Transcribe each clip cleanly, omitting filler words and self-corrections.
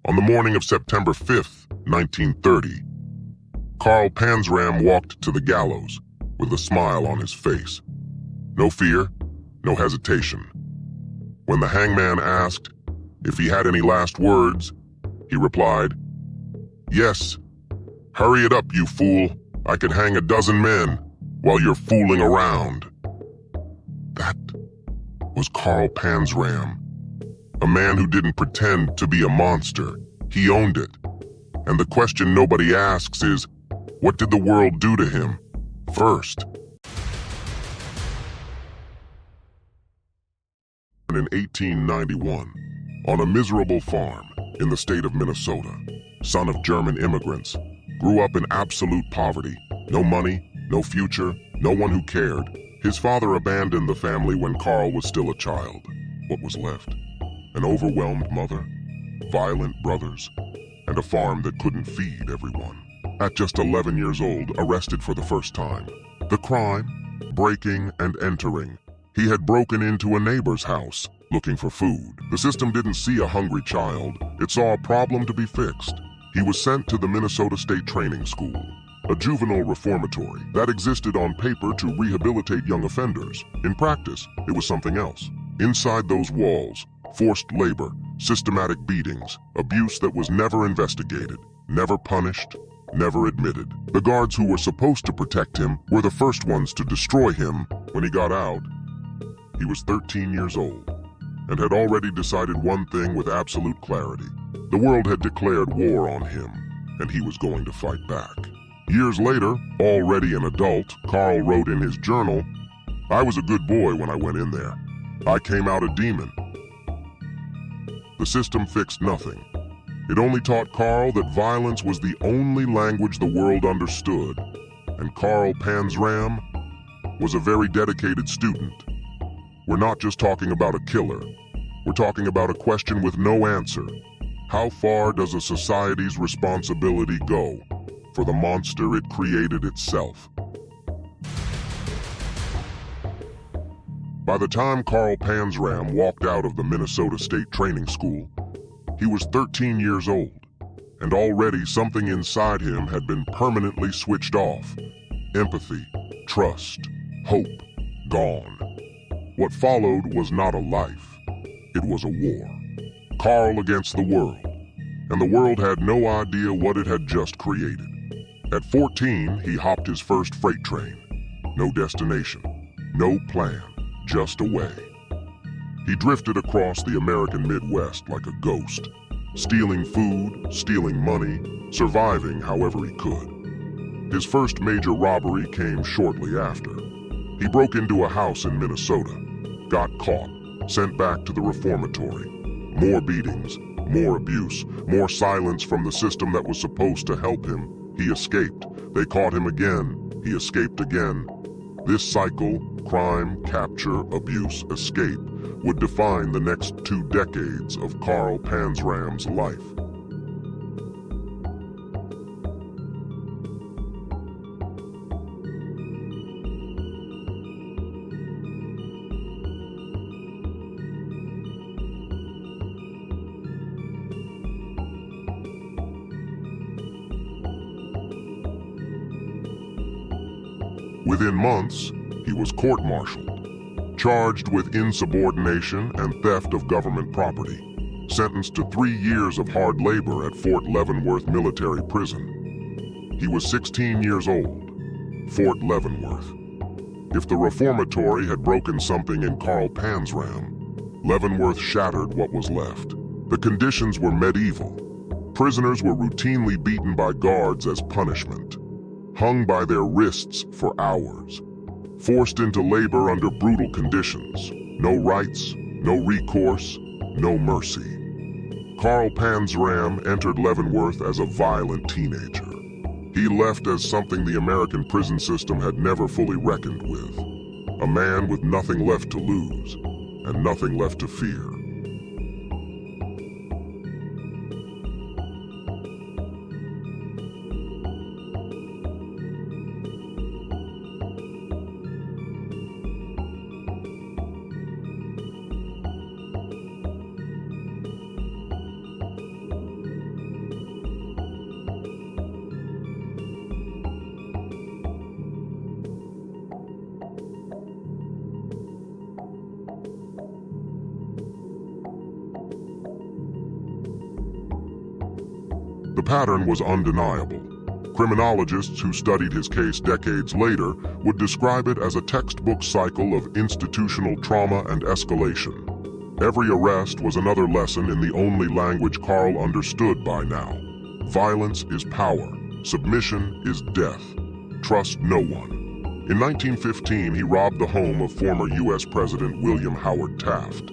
On the morning of September 5th, 1930, Carl Panzram walked to the gallows with a smile on his face. No fear, no hesitation. When the hangman asked if he had any last words, he replied, "Yes. Hurry it up, you fool. I could hang a dozen men while you're fooling around." That was Carl Panzram, a man who didn't pretend to be a monster. He owned it. And the question nobody asks is, what did the world do to him first? In 1891, on a miserable farm in the state of Minnesota, son of German immigrants, grew up in absolute poverty. No money, no future, no one who cared. His father abandoned the family when Carl was still a child. What was left? An overwhelmed mother, violent brothers, and a farm that couldn't feed everyone. At just 11 years old, arrested for the first time. The crime? Breaking and entering. He had broken into a neighbor's house, looking for food. The system didn't see a hungry child. It saw a problem to be fixed. He was sent to the Minnesota State Training School, a juvenile reformatory that existed on paper to rehabilitate young offenders. In practice, it was something else. Inside those walls, forced labor, systematic beatings, abuse that was never investigated, never punished, never admitted. The guards who were supposed to protect him were the first ones to destroy him. When he got out, he was 13 years old and had already decided one thing with absolute clarity. The world had declared war on him, and he was going to fight back. Years later, already an adult, Carl wrote in his journal, "I was a good boy when I went in there. I came out a demon." The system fixed nothing. It only taught Carl that violence was the only language the world understood, and Carl Panzram was a very dedicated student. We're not just talking about a killer. We're talking about a question with no answer. How far does a society's responsibility go for the monster it created itself? By the time Carl Panzram walked out of the Minnesota State Training School, he was 13 years old, and already something inside him had been permanently switched off. Empathy, trust, hope, gone. What followed was not a life. It was a war. Carl against the world, and the world had no idea what it had just created. At 14, he hopped his first freight train. No destination, no plan, just away. He drifted across the American Midwest like a ghost, stealing food, stealing money, surviving however he could. His first major robbery came shortly after. He broke into a house in Minnesota, got caught, sent back to the reformatory. More beatings, more abuse, more silence from the system that was supposed to help him. He escaped. They caught him again. He escaped again. This cycle, crime, capture, abuse, escape, would define the next 2 decades of Carl Panzram's life. Within months, he was court-martialed, charged with insubordination and theft of government property, sentenced to 3 years of hard labor at Fort Leavenworth military prison. He was 16 years old. Fort Leavenworth. If the reformatory had broken something in Carl Panzram, Leavenworth shattered what was left. The conditions were medieval. Prisoners were routinely beaten by guards as punishment, hung by their wrists for hours, forced into labor under brutal conditions. No rights, no recourse, no mercy. Carl Panzram entered Leavenworth as a violent teenager. He left as something the American prison system had never fully reckoned with. A man with nothing left to lose and nothing left to fear. The pattern was undeniable. Criminologists who studied his case decades later would describe it as a textbook cycle of institutional trauma and escalation. Every arrest was another lesson in the only language Carl understood by now. Violence is power. Submission is death. Trust no one. In 1915, he robbed the home of former U.S. President William Howard Taft.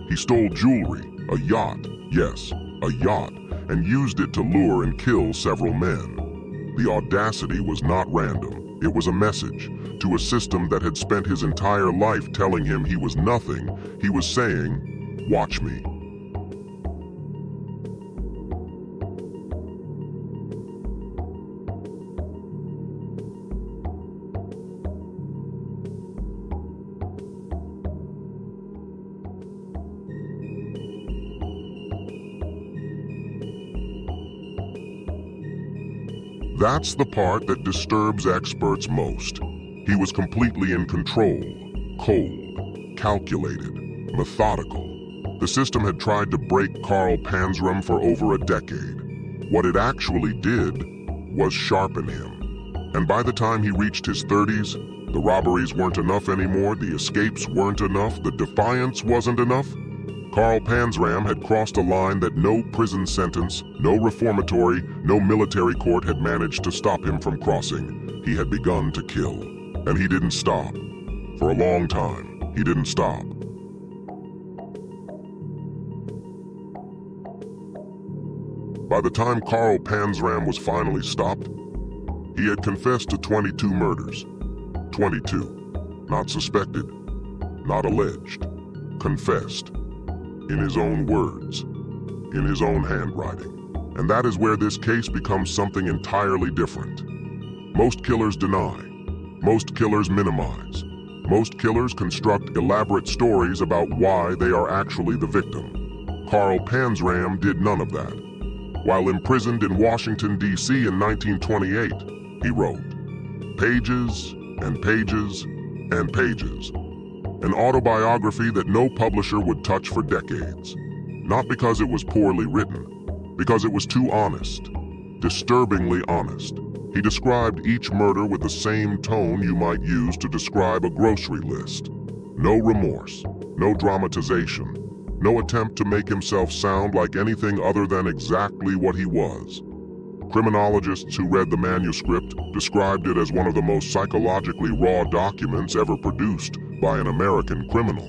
He stole jewelry, a yacht, yes, a yacht, and used it to lure and kill several men. The audacity was not random. It was a message to a system that had spent his entire life telling him he was nothing. He was saying, "Watch me." That's the part that disturbs experts most. He was completely in control, cold, calculated, methodical. The system had tried to break Carl Panzram for over a decade. What it actually did was sharpen him. And by the time he reached his 30s, the robberies weren't enough anymore, the escapes weren't enough, the defiance wasn't enough. Carl Panzram had crossed a line that no prison sentence, no reformatory, no military court had managed to stop him from crossing. He had begun to kill. And he didn't stop. For a long time, he didn't stop. By the time Carl Panzram was finally stopped, he had confessed to 22 murders. 22. Not suspected, not alleged. Confessed. In his own words, in his own handwriting. And that is where this case becomes something entirely different. Most killers deny. Most killers minimize. Most killers construct elaborate stories about why they are actually the victim. Carl Panzram did none of that. While imprisoned in Washington, D.C. in 1928, he wrote pages and pages and pages. An autobiography that no publisher would touch for decades. Not because it was poorly written, because it was too honest, disturbingly honest. He described each murder with the same tone you might use to describe a grocery list. No remorse, no dramatization, no attempt to make himself sound like anything other than exactly what he was. Criminologists who read the manuscript described it as one of the most psychologically raw documents ever produced by an American criminal.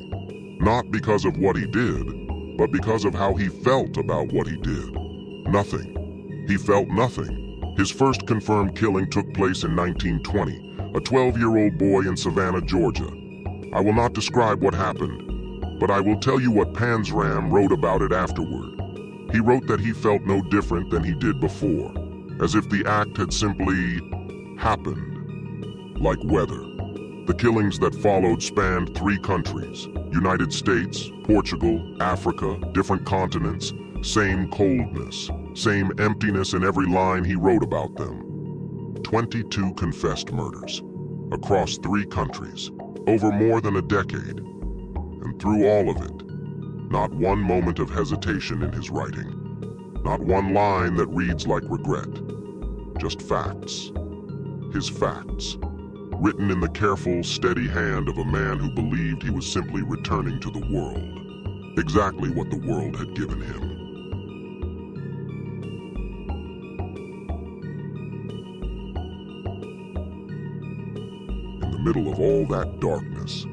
Not because of what he did, but because of how he felt about what he did. Nothing. He felt nothing. His first confirmed killing took place in 1920, a 12-year-old boy in Savannah, Georgia. I will not describe what happened, but I will tell you what Panzram wrote about it afterward. He wrote that he felt no different than he did before, as if the act had simply happened, like weather. The killings that followed spanned 3 countries, United States, Portugal, Africa, different continents, same coldness, same emptiness in every line he wrote about them. 22 confessed murders, across 3 countries, over more than a decade. And through all of it, not one moment of hesitation in his writing, not one line that reads like regret, just facts, his facts. Written in the careful, steady hand of a man who believed he was simply returning to the world, exactly what the world had given him. In the middle of all that darkness,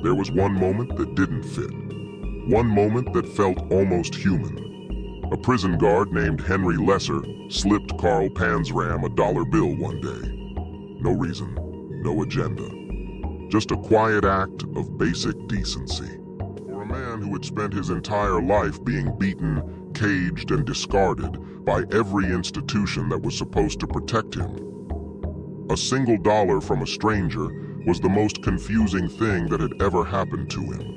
there was one moment that didn't fit, one moment that felt almost human. A prison guard named Henry Lesser slipped Carl Panzram a dollar bill one day. No reason. No agenda. Just a quiet act of basic decency. For a man who had spent his entire life being beaten, caged, and discarded by every institution that was supposed to protect him, a single dollar from a stranger was the most confusing thing that had ever happened to him.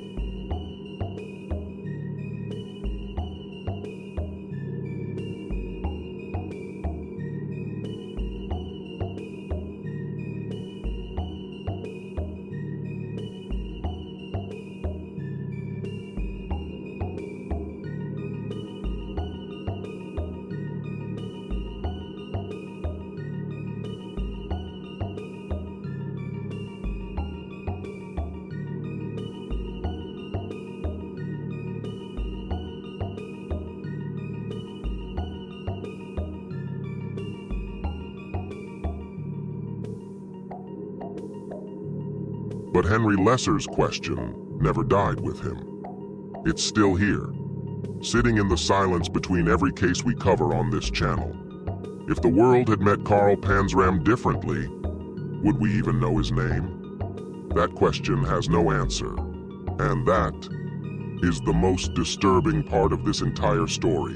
But Henry Lesser's question never died with him. It's still here, sitting in the silence between every case we cover on this channel. If the world had met Carl Panzram differently, would we even know his name? That question has no answer, and that is the most disturbing part of this entire story.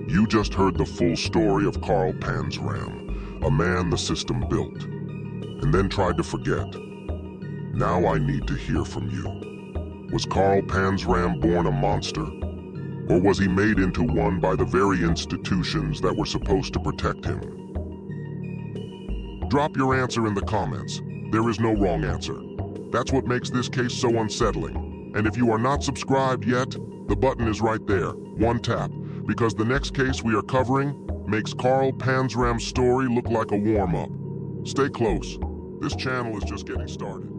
You just heard the full story of Carl Panzram, a man the system built, and then tried to forget. Now I need to hear from you. Was Carl Panzram born a monster? Or was he made into one by the very institutions that were supposed to protect him? Drop your answer in the comments. There is no wrong answer. That's what makes this case so unsettling. And if you are not subscribed yet, the button is right there. One tap, because the next case we are covering makes Carl Panzram's story look like a warm-up. Stay close. This channel is just getting started.